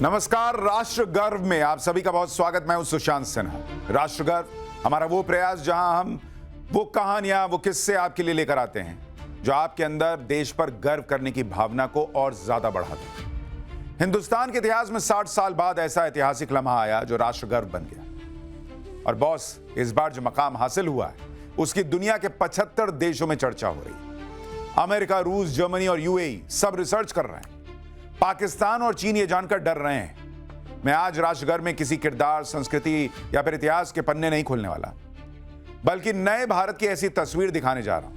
नमस्कार। राष्ट्र गर्व में आप सभी का बहुत स्वागत। मैं हूं सुशांत सिन्हा। राष्ट्र गर्व हमारा वो प्रयास जहां हम वो कहानियां, वो किस्से आपके लिए लेकर आते हैं जो आपके अंदर देश पर गर्व करने की भावना को और ज्यादा बढ़ाते हैं। हिंदुस्तान के इतिहास में 60 साल बाद ऐसा ऐतिहासिक लम्हा आया जो राष्ट्र गर्व बन गया। और बॉस, इस बार जो मकाम हासिल हुआ है उसकी दुनिया के 75 देशों में चर्चा हो रही है। अमेरिका, रूस, जर्मनी और यूएई सब रिसर्च कर रहे हैं। पाकिस्तान और चीन ये जानकर डर रहे हैं। मैं आज राष्ट्रगर्व में किसी किरदार, संस्कृति या फिर इतिहास के पन्ने नहीं खोलने वाला, बल्कि नए भारत की ऐसी तस्वीर दिखाने जा रहा हूं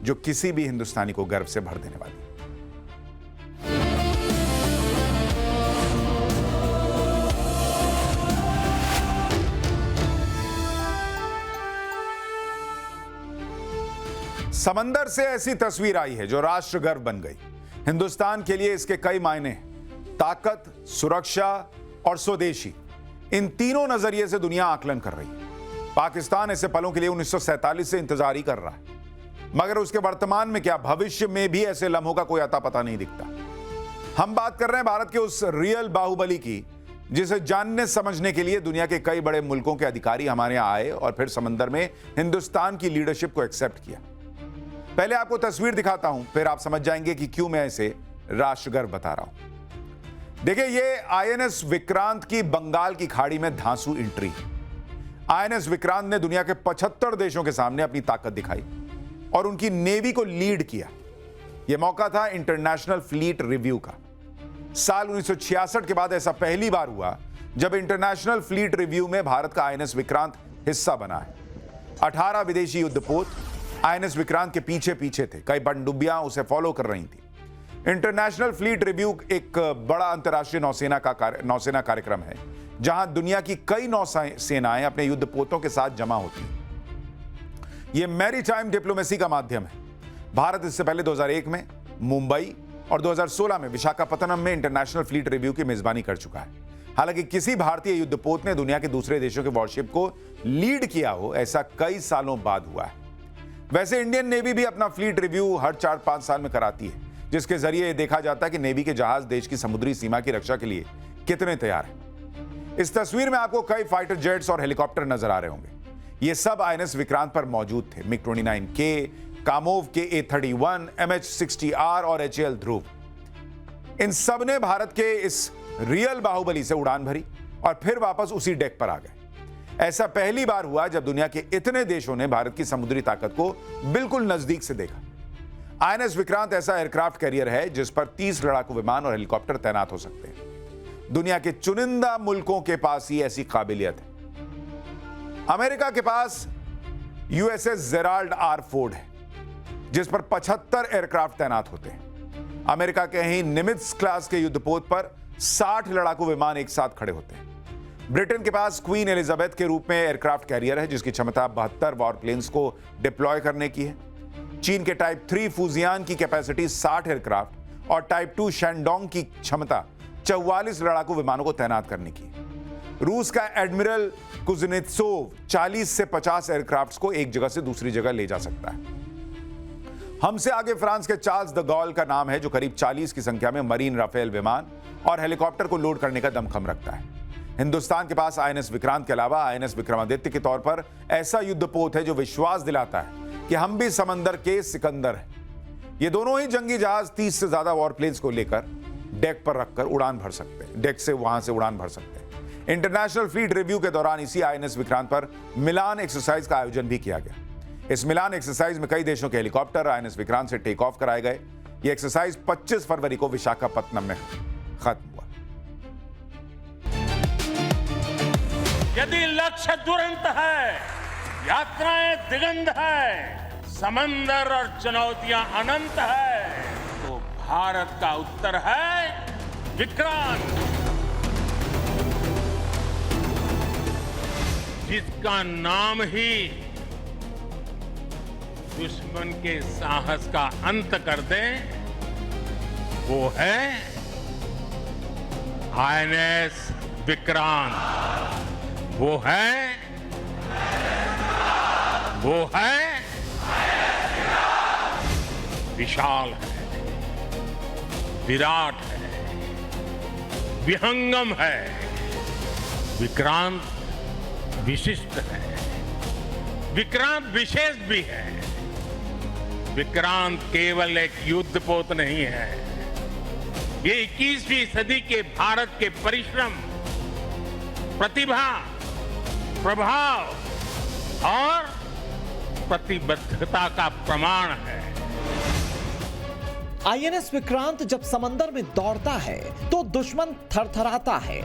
जो किसी भी हिंदुस्तानी को गर्व से भर देने वाली है। समंदर से ऐसी तस्वीर आई है जो राष्ट्र गर्व बन गई। हिंदुस्तान के लिए इसके कई मायने हैं। ताकत, सुरक्षा और स्वदेशी, इन तीनों नजरिए से दुनिया आकलन कर रही है। पाकिस्तान ऐसे पलों के लिए 1947 से इंतजार ही कर रहा है, मगर उसके वर्तमान में क्या भविष्य में भी ऐसे लम्हों का कोई अता पता नहीं दिखता। हम बात कर रहे हैं भारत के उस रियल बाहुबली की, जिसे जानने समझने के लिए दुनिया के कई बड़े मुल्कों के अधिकारी हमारे यहां आए और फिर समंदर में हिंदुस्तान की लीडरशिप को एक्सेप्ट किया। पहले आपको तस्वीर दिखाता हूं, फिर आप समझ जाएंगे कि क्यों मैं इसे राष्ट्रगर्व बता रहा हूं। देखिए, ये आईएनएस विक्रांत की बंगाल की खाड़ी में धांसू एंट्री। आईएनएस विक्रांत ने दुनिया के 75 देशों के सामने अपनी ताकत दिखाई और उनकी नेवी को लीड किया। यह मौका था इंटरनेशनल फ्लीट रिव्यू का। साल 1966 के बाद ऐसा पहली बार हुआ जब इंटरनेशनल फ्लीट रिव्यू में भारत का आईएनएस विक्रांत हिस्सा बना है। 18 विदेशी युद्धपोत आईएनएस विक्रांत के पीछे पीछे थे। कई पनडुब्बियां उसे फॉलो कर रही थी। इंटरनेशनल फ्लीट रिव्यू एक बड़ा अंतर्राष्ट्रीय नौसेना कार्यक्रम है जहां दुनिया की कई नौसेनाएं अपने युद्धपोतों के साथ जमा होती हैं। यह मैरीटाइम डिप्लोमेसी का माध्यम है। भारत इससे पहले 2001 में मुंबई और 2016 में विशाखापत्तनम में इंटरनेशनल फ्लीट रिव्यू की मेजबानी कर चुका है। हालांकि किसी भारतीय युद्धपोत ने दुनिया के दूसरे देशों के वॉरशिप को लीड किया हो, ऐसा कई सालों बाद हुआ है। वैसे इंडियन नेवी भी अपना फ्लीट रिव्यू हर 4-5 साल में कराती है, जिसके जरिए यह देखा जाता है कि नेवी के जहाज देश की समुद्री सीमा की रक्षा के लिए कितने तैयार हैं। इस तस्वीर में आपको कई फाइटर जेट्स और हेलीकॉप्टर नजर आ रहे होंगे। ये सब आईएनएस विक्रांत पर मौजूद थे। MiG-29K, कामोव के A-31, MH-60R और HAL ध्रुव। इन सब ने भारत के इस रियल बाहुबली से उड़ान भरी और फिर वापस उसी डेक पर आ गए। ऐसा पहली बार हुआ जब दुनिया के इतने देशों ने भारत की समुद्री ताकत को बिल्कुल नजदीक से देखा। आईएनएस विक्रांत ऐसा एयरक्राफ्ट कैरियर है जिस पर 30 लड़ाकू विमान और हेलीकॉप्टर तैनात हो सकते हैं। दुनिया के चुनिंदा मुल्कों के पास ही ऐसी काबिलियत है। अमेरिका के पास USS जेराल्ड R. फोर्ड है, जिस पर 75 एयरक्राफ्ट तैनात होते हैं। अमेरिका के ही निमित्ज क्लास के युद्धपोत पर 60 लड़ाकू विमान एक साथ खड़े होते हैं। ब्रिटेन के पास क्वीन एलिजाबेथ के रूप में एयरक्राफ्ट कैरियर है, जिसकी क्षमता 72 वॉरप्लेन्स को डिप्लॉय करने की है। चीन के टाइप 3 फूजियान की कैपेसिटी 60 एयरक्राफ्ट और टाइप 2 शैंडोंग की क्षमता 44 लड़ाकू विमानों को तैनात करने की है। रूस का एडमिरल कुजनेत्सोव 40 से 50 एयरक्राफ्ट को एक जगह से दूसरी जगह ले जा सकता है। हमसे आगे फ्रांस के चार्ल्स द गॉल का नाम है, जो करीब 40 की संख्या में मरीन राफेल विमान और हेलीकॉप्टर को लोड करने का दमखम रखता है। हिंदुस्तान के पास आईएनएस विक्रांत के अलावा आईएनएस विक्रमादित्य के तौर पर ऐसा युद्धपोत है जो विश्वास दिलाता है कि हम भी समंदर के सिकंदर हैं। ये दोनों ही जंगी जहाज 30 से ज्यादा वॉरप्लेन्स को लेकर डेक पर रखकर उड़ान भर सकते हैं। डेक से वहां से उड़ान भर सकते हैं। इंटरनेशनल फ्लीट रिव्यू के दौरान इसी आईएनएस विक्रांत पर मिलान एक्सरसाइज का आयोजन भी किया गया। इस मिलान एक्सरसाइज में कई देशों के हेलीकॉप्टर आईएनएस विक्रांत से टेक ऑफ कराए गए। यह एक्सरसाइज 25 फरवरी को विशाखापत्तनम में खत्म हुआ। यदि लक्ष्य दुरंत है, यात्राएं दिगंत है, समंदर और चुनौतियां अनंत है, तो भारत का उत्तर है विक्रांत, जिसका नाम ही दुश्मन के साहस का अंत कर दे। वो है आईएनएस विक्रांत। वो है विशाल है, विराट है, विहंगम है, विक्रांत विशिष्ट है, विक्रांत विशेष भी है। विक्रांत केवल एक युद्धपोत नहीं है, ये 21वीं सदी के भारत के परिश्रम, प्रतिभा, प्रभाव और प्रतिबद्धता का प्रमाण है। आईएनएस विक्रांत जब समंदर में दौड़ता है तो दुश्मन थरथराता है।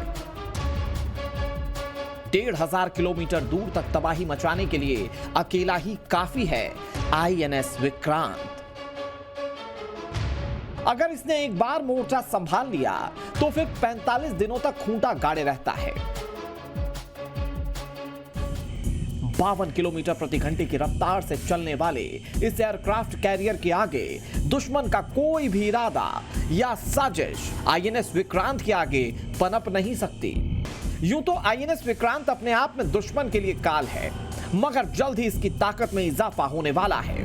1,500 किलोमीटर दूर तक तबाही मचाने के लिए अकेला ही काफी है आईएनएस विक्रांत। अगर इसने एक बार मोर्चा संभाल लिया तो फिर 45 दिनों तक खूंटा गाड़े रहता है। 52 किलोमीटर प्रति घंटे की रफ्तार से चलने वाले इस एयरक्राफ्ट कैरियर के आगे दुश्मन का कोई भी इरादा या साजिश आईएनएस विक्रांत के आगे पनप नहीं सकती। यूं तो आईएनएस विक्रांत अपने आप में दुश्मन के लिए काल है, मगर जल्द ही इसकी ताकत में इजाफा होने वाला है।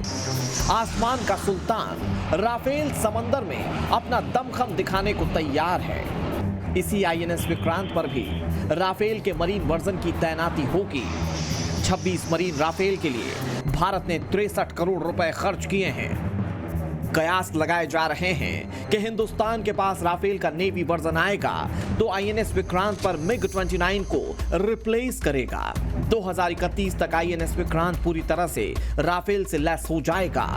आसमान का सुल्तान राफेल समंदर में अपना दमखम दिखाने को तैयार है। इसी आईएनएस विक्रांत पर भी राफेल के मरीन वर्जन की तैनाती होगी। 26 मरीन राफेल के लिए भारत ने 63 करोड़ रुपए खर्च किए हैं। कयास लगाए जा रहे हैं कि हिंदुस्तान के पास राफेल का नेवी वर्जन आएगा तो आईएनएस विक्रांत पर मिग 29 को रिप्लेस करेगा। 2031 तक आईएनएस विक्रांत पूरी तरह से राफेल से लैस हो जाएगा।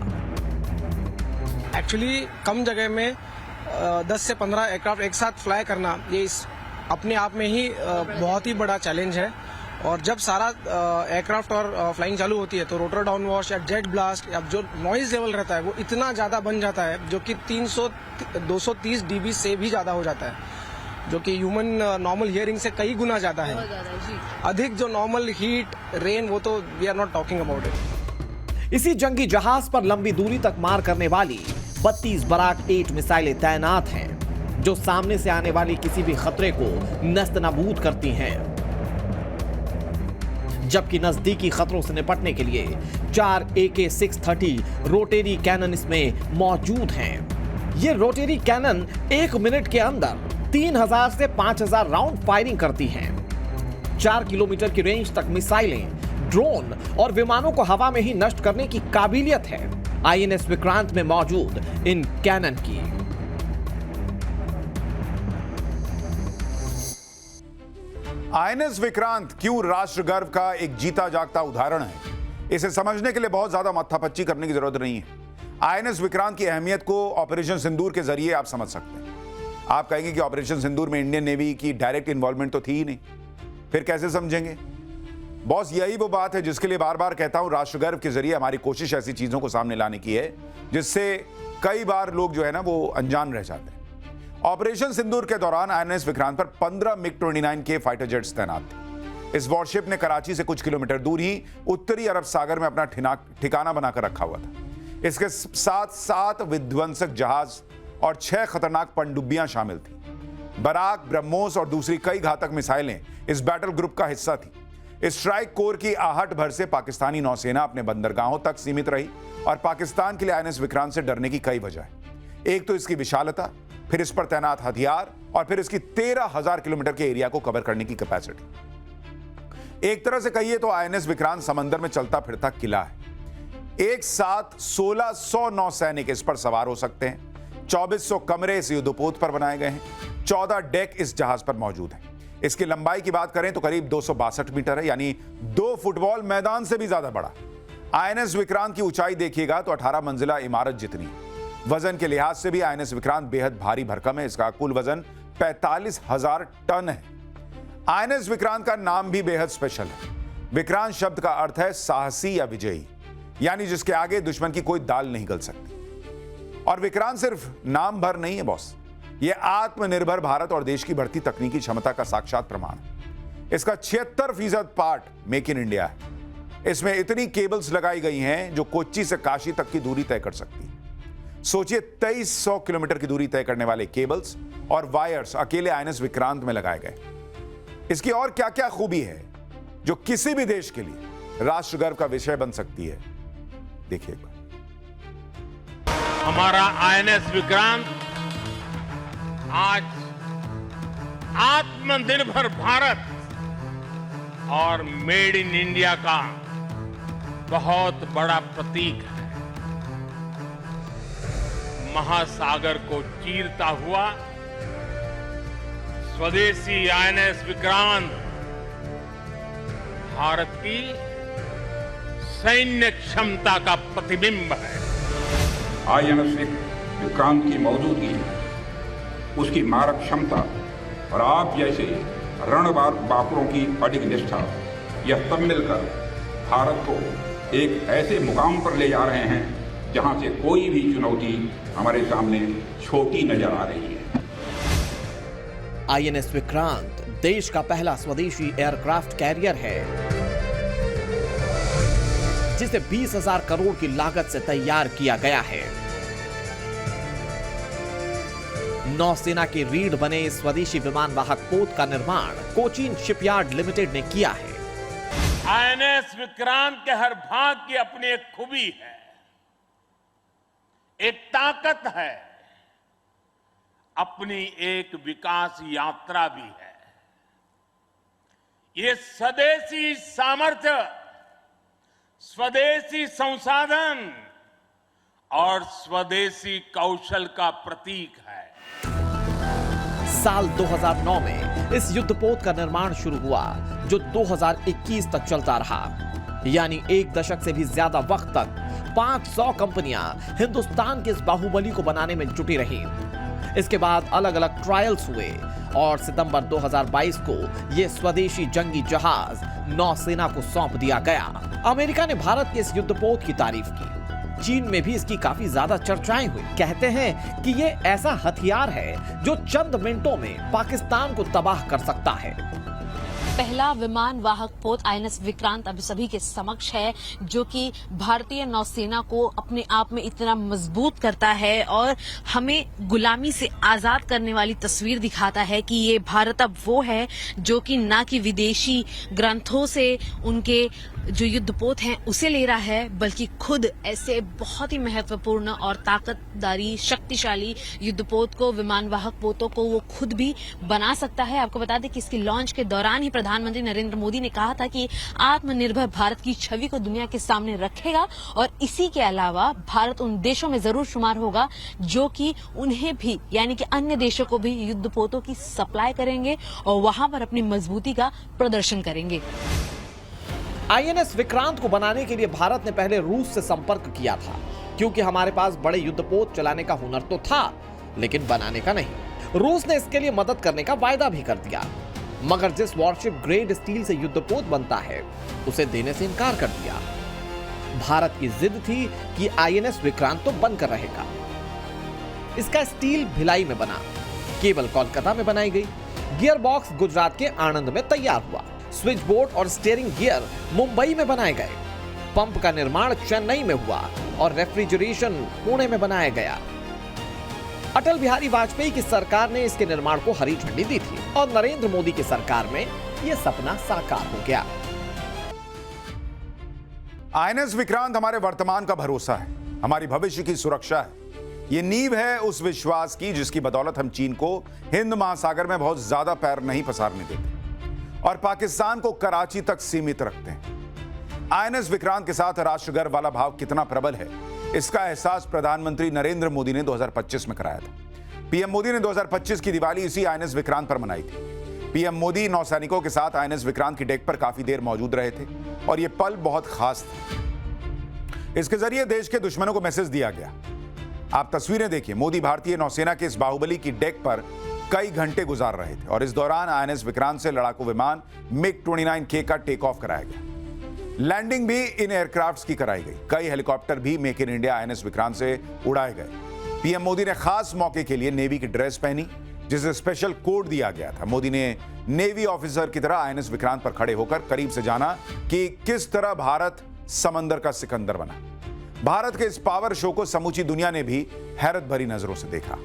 एक्चुअली कम जगह में 10 से 15 एयरक्राफ्ट एक साथ फ्लाई करना, ये इस अपने आप में ही बहुत ही बड़ा चैलेंज है। और जब सारा एयरक्राफ्ट और फ्लाइंग चालू होती है तो रोटर डाउन वॉश या जेट ब्लास्ट या जो नॉइज लेवल रहता है वो इतना ज्यादा बन जाता है, जो कि 230 डीबी से भी ज्यादा हो जाता है, जो कि ह्यूमन नॉर्मल हियरिंग से कई गुना ज्यादा है। अधिक जो नॉर्मल हीट, रेन, वो तो we are not talking about it. इसी जंगी जहाज पर लंबी दूरी तक मार करने वाली 32 बराक 8 मिसाइलें तैनात हैं, जो सामने से आने वाली किसी भी खतरे को नस्तनाबूद करती हैं। जबकि नजदीकी खतरों से निपटने के लिए 4 AK-630 रोटेरी कैनन इसमें मौजूद हैं। ये रोटेरी कैनन 1 मिनट के अंदर 3000 से 5000 राउंड फायरिंग करती हैं। 4 किलोमीटर की रेंज तक मिसाइलें, ड्रोन और विमानों को हवा में ही नष्ट करने की काबिलियत है आईएनएस विक्रांत में मौजूद इन कैनन की। आईएनएस विक्रांत क्यों राष्ट्र गर्व का एक जीता जागता उदाहरण है, इसे समझने के लिए बहुत ज्यादा माथापच्ची करने की जरूरत नहीं है। आईएनएस विक्रांत की अहमियत को ऑपरेशन सिंदूर के जरिए आप समझ सकते हैं। आप कहेंगे कि ऑपरेशन सिंदूर में इंडियन नेवी की डायरेक्ट इन्वॉल्वमेंट तो थी ही नहीं, फिर कैसे समझेंगे? बॉस, यही वो बात है जिसके लिए बार बार कहता हूं, राष्ट्र गर्व के जरिए हमारी कोशिश ऐसी चीजों को सामने लाने की है जिससे कई बार लोग जो है ना वो अनजान रह जाते हैं। ऑपरेशन सिंदूर के दौरान आईएनएस विक्रांत पर 15 मिग-29 के फाइटर जेट्स तैनात थे। इस वॉरशिप ने कराची से कुछ किलोमीटर दूर ही उत्तरी अरब सागर में अपना ठिकाना बनाकर रखा हुआ था। इसके साथ 7 विध्वंसक जहाज और 6 खतरनाक पनडुब्बियां शामिल थी। बराक, ब्रह्मोस और दूसरी कई घातक मिसाइलें इस बैटल ग्रुप का हिस्सा थी। इस स्ट्राइक कोर की आहट भर से पाकिस्तानी नौसेना अपने बंदरगाहों तक सीमित रही और पाकिस्तान के लिए आईएनएस विक्रांत से डरने की कई वजह है। एक तो इसकी विशालता, फिर इस पर तैनात हथियार और फिर इसकी 13,000 किलोमीटर के एरिया को कवर करने की कैपेसिटी। एक तरह से कहिए तो आईएनएस विक्रांत समंदर में चलता फिरता किला है। एक साथ 1600 नौसैनिक इस पर सवार हो सकते हैं। 2400 कमरे इस युद्धपोत पर बनाए गए हैं। 14 डेक इस जहाज पर मौजूद हैं। इसकी लंबाई की बात करें तो करीब 262 मीटर है, यानी 2 फुटबॉल मैदान से भी ज्यादा बड़ा। आईएनएस विक्रांत की ऊंचाई देखिएगा तो 18 मंजिला इमारत जितनी है। वजन के लिहाज से भी आईएनएस विक्रांत बेहद भारी भरकम है। इसका कुल वजन 45,000 टन है। आईएनएस विक्रांत का नाम भी बेहद स्पेशल है। विक्रांत शब्द का अर्थ है साहसी या विजयी, यानी जिसके आगे दुश्मन की कोई दाल नहीं गल सकती। और विक्रांत सिर्फ नाम भर नहीं है बॉस, यह आत्मनिर्भर भारत और देश की बढ़ती तकनीकी क्षमता का साक्षात प्रमाण है। इसका 76% पार्ट मेक इन इंडिया है। इसमें इतनी केबल्स लगाई गई हैं जो कोच्चि से काशी तक की दूरी तय कर सकती है। सोचिए, 2300 किलोमीटर की दूरी तय करने वाले केबल्स और वायर्स अकेले आईएनएस विक्रांत में लगाए गए। इसकी और क्या क्या खूबी है जो किसी भी देश के लिए राष्ट्र गर्व का विषय बन सकती है, देखिए एक बार। हमारा आईएनएस विक्रांत आज आत्मनिर्भर भारत और मेड इन इंडिया का बहुत बड़ा प्रतीक है। महासागर को चीरता हुआ स्वदेशी आईएनएस विक्रांत भारत की सैन्य क्षमता का प्रतिबिंब है। आईएनएस विक्रांत की मौजूदगी, उसकी मारक क्षमता और आप जैसे रणबांकुरों की अडिग निष्ठा, यह सब मिलकर भारत को एक ऐसे मुकाम पर ले जा रहे हैं जहां से कोई भी चुनौती हमारे सामने छोटी नजर आ रही है। आईएनएस विक्रांत देश का पहला स्वदेशी एयरक्राफ्ट कैरियर है जिसे 20,000 करोड़ की लागत से तैयार किया गया है। नौसेना की रीढ़ बने इस स्वदेशी विमान वाहक पोत का निर्माण कोचीन शिपयार्ड लिमिटेड ने किया है। आईएनएस विक्रांत के हर भाग की अपनी एक खूबी है, एक ताकत है, अपनी एक विकास यात्रा भी है। ये स्वदेशी सामर्थ्य, स्वदेशी संसाधन और स्वदेशी कौशल का प्रतीक है। साल 2009 में इस युद्धपोत का निर्माण शुरू हुआ जो 2021 तक चलता रहा, यानी एक दशक से भी ज्यादा वक्त तक 500 कंपनियां हिंदुस्तान के इस बाहुबली को बनाने में जुटी रहीं। इसके बाद अलग अलग ट्रायल्स हुए और सितंबर 2022 को यह स्वदेशी जंगी जहाज नौसेना को सौंप दिया गया। अमेरिका ने भारत के इस युद्धपोत की तारीफ की। चीन में भी इसकी काफी ज्यादा चर्चाएं हुई। कहते हैं कि ये ऐसा हथियार है जो चंद मिनटों में पाकिस्तान को तबाह कर सकता है। पहला विमान वाहक पोत आईएनएस विक्रांत अभी सभी के समक्ष है, जो कि भारतीय नौसेना को अपने आप में इतना मजबूत करता है और हमें गुलामी से आजाद करने वाली तस्वीर दिखाता है कि ये भारत अब वो है जो कि ना कि विदेशी ग्रंथों से उनके जो युद्धपोत हैं उसे ले रहा है, बल्कि खुद ऐसे बहुत ही महत्वपूर्ण और ताकतदारी शक्तिशाली युद्धपोत को, विमान वाहक पोतों को वो खुद भी बना सकता है। आपको बता दें कि इसकी लॉन्च के दौरान ही प्रधानमंत्री नरेंद्र मोदी ने कहा था कि आत्मनिर्भर भारत की छवि को दुनिया के सामने रखेगा और इसी के अलावा भारत उन देशों में जरूर शुमार होगा जो कि उन्हें भी यानी कि अन्य देशों को भी युद्धपोतों की सप्लाई करेंगे और वहां पर अपनी मजबूती का प्रदर्शन करेंगे। आईएनएस विक्रांत को बनाने के लिए भारत ने पहले रूस से संपर्क किया था, क्योंकि हमारे पास बड़े युद्धपोत चलाने का हुनर तो था लेकिन बनाने का नहीं। रूस ने इसके लिए मदद करने का वायदा भी कर दिया, मगर जिस वॉरशिप ग्रेड स्टील से युद्धपोत बनता है उसे देने से इनकार कर दिया। भारत की जिद थी कि आईएनएस विक्रांत तो बनकर रहेगा। इसका स्टील भिलाई में बना, केबल कोलकाता में बनाई गई, गियर बॉक्स गुजरात के आणंद में तैयार हुआ, स्विच बोर्ड और स्टीयरिंग गियर मुंबई में बनाए गए, पंप का निर्माण चेन्नई में हुआ और रेफ्रिजरेशन पुणे में बनाया गया। अटल बिहारी वाजपेयी की सरकार ने इसके निर्माण को हरी झंडी दी थी और नरेंद्र मोदी की सरकार में यह सपना साकार हो गया। आईएनएस विक्रांत हमारे वर्तमान का भरोसा है, हमारी भविष्य की सुरक्षा है। ये नींव है उस विश्वास की जिसकी बदौलत हम चीन को हिंद महासागर में बहुत ज्यादा पैर नहीं पसारने देते और पाकिस्तान को कराची तक सीमित रखते हैं। आईएनएस विक्रांत के साथ राष्ट्रगर्व वाला भाव कितना प्रबल है, इसका एहसास प्रधानमंत्री नरेंद्र मोदी ने 2025 में कराया था। पीएम मोदी ने 2025 की दिवाली इसी आईएनएस विक्रांत पर मनाई थी। पीएम मोदी नौसैनिकों के साथ आईएनएस विक्रांत की डेक पर काफी देर मौजूद रहे थे और यह पल बहुत खास था। इसके जरिए देश के दुश्मनों को मैसेज दिया गया। आप तस्वीरें देखिए, मोदी भारतीय नौसेना के इस बाहुबली की डेक पर कई घंटे गुजार रहे थे और इस दौरान आईएनएस विक्रांत से लड़ाकू विमान MiG-29K का टेक ऑफ कराया गया। लैंडिंग भी इन एयरक्राफ्ट्स की कराई गई। कई हेलीकॉप्टर भी make in India INS Vikrant से उड़ाए गए। पीएम मोदी ने खास मौके के लिए नेवी की ड्रेस पहनी, जिसे स्पेशल कोड दिया गया था। मोदी ने नेवी ऑफिसर की तरह आईएनएस विक्रांत पर खड़े होकर करीब से जाना कि किस तरह भारत समंदर का सिकंदर बना। भारत के इस पावर शो को समूची दुनिया ने भी हैरत भरी नजरों से देखा।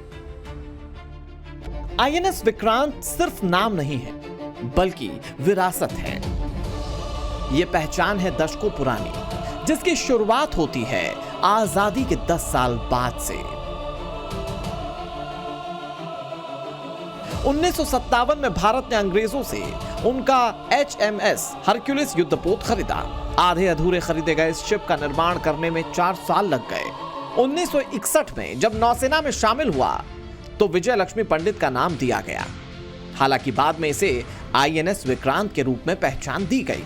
आईएनएस विक्रांत सिर्फ नाम नहीं है, बल्कि विरासत है। यह पहचान है दशकों पुरानी, जिसकी शुरुआत होती है आजादी के 10 साल बाद से 1957 में भारत ने अंग्रेजों से उनका HMS हरक्यूलिस युद्धपोत खरीदा। आधे अधूरे खरीदे गए इस शिप का निर्माण करने में 4 साल लग गए। 1961 में जब नौसेना में शामिल हुआ तो विजय लक्ष्मी पंडित का नाम दिया गया। हालांकि बाद में इसे INS विक्रांत के रूप में पहचान दी गई।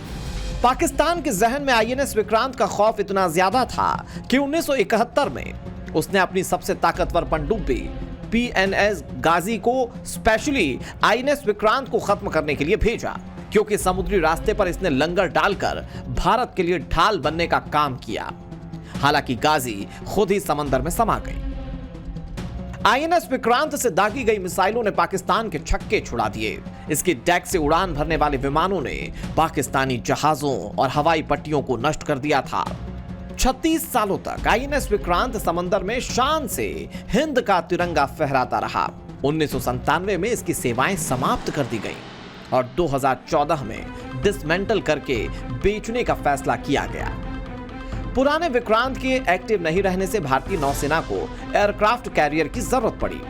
पाकिस्तान के जहन में INS विक्रांत का खौफ इतना ज्यादा था कि 1971 में उसने अपनी सबसे ताकतवर पनडुब्बी PNS गाजी को स्पेशली INS विक्रांत को खत्म करने के लिए भेजा, क्योंकि समुद्री रास्ते पर इसने लंगर डालकर भारत के लिए ढाल बनने का काम किया। हालांकि गाजी खुद ही समंदर में समा गई। INS विक्रांत से दागी गई मिसाइलों ने पाकिस्तान के छक्के छुड़ा दिए। इसकी डेक से उड़ान भरने वाले विमानों ने पाकिस्तानी जहाजों और हवाई पट्टियों को नष्ट कर दिया था। 36 सालों तक INS विक्रांत समंदर में शान से हिंद का तिरंगा फहराता रहा। 1997 में इसकी सेवाएं समाप्त कर दी गईं और 2014 में डिसमेंटल करके बेचने का फैसला किया गया। पुराने विक्रांत के एक्टिव नहीं रहने से भारतीय नौसेना को एयरक्राफ्ट कैरियर की जरूरत पड़ी।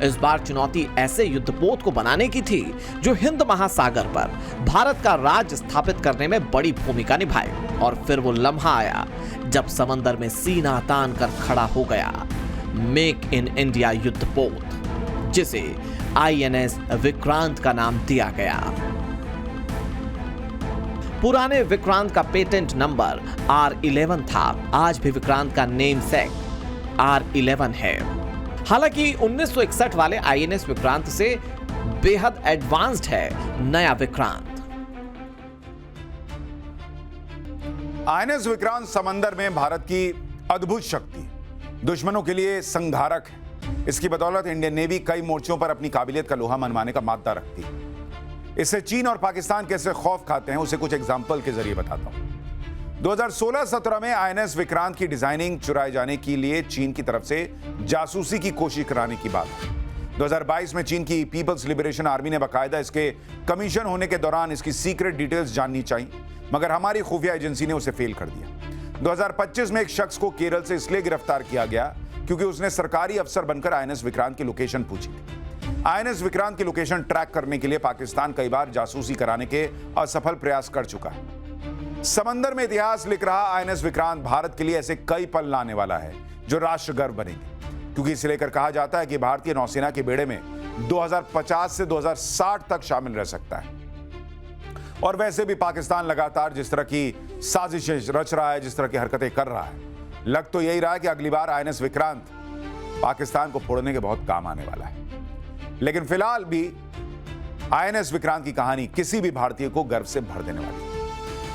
इस बार चुनौती ऐसे युद्धपोत को बनाने की थी जो हिंद महासागर पर भारत का राज स्थापित करने में बड़ी भूमिका निभाए। और फिर वो लम्हा आया जब समंदर में सीना तान कर खड़ा हो गया मेक इन इंडिया युद्धपोत, जिसे INS विक्रांत का नाम दिया गया। पुराने विक्रांत का पेटेंट नंबर R11 था। आज भी विक्रांत का नेम सेक R11 है। हालांकि 1961 वाले INS विक्रांत से बेहद एडवांस्ड है नया विक्रांत। INS विक्रांत समंदर में भारत की अद्भुत शक्ति, दुश्मनों के लिए संघारक है। इसकी बदौलत इंडियन नेवी कई मोर्चों पर अपनी काबिलियत का लोहा मनवाने का मादा रखती है। इससे चीन और पाकिस्तान कैसे खौफ खाते हैं उसे कुछ एग्जाम्पल के जरिए बताता हूं। 2016-17 में INS विक्रांत की डिजाइनिंग चुराए जाने के लिए चीन की तरफ से जासूसी की कोशिश कराने की बात है। 2022 में चीन की पीपल्स लिबरेशन आर्मी ने बाकायदा इसके कमीशन होने के दौरान इसकी सीक्रेट डिटेल्स जाननी चाहिए, मगर हमारी खुफिया एजेंसी ने उसे फेल कर दिया। 2025 में एक शख्स को केरल से इसलिए गिरफ्तार किया गया क्योंकि उसने सरकारी अफसर बनकर INS विक्रांत की लोकेशन पूछी थी। INS विक्रांत की लोकेशन ट्रैक करने के लिए पाकिस्तान कई बार जासूसी कराने के असफल प्रयास कर चुका है। समंदर में इतिहास लिख रहा INS विक्रांत भारत के लिए ऐसे कई पल लाने वाला है जो राष्ट्र गर्व बनेंगे, क्योंकि इसे लेकर कहा जाता है कि भारतीय नौसेना के बेड़े में 2050 से 2060 तक शामिल रह सकता है। और वैसे भी पाकिस्तान लगातार जिस तरह की साजिशें रच रहा है, जिस तरह की हरकतें कर रहा है, लग तो यही रहा है कि अगली बार INS विक्रांत पाकिस्तान को फोड़ने के बहुत काम आने वाला है। लेकिन फिलहाल भी INS विक्रांत की कहानी किसी भी भारतीय को गर्व से भर देने वाली है।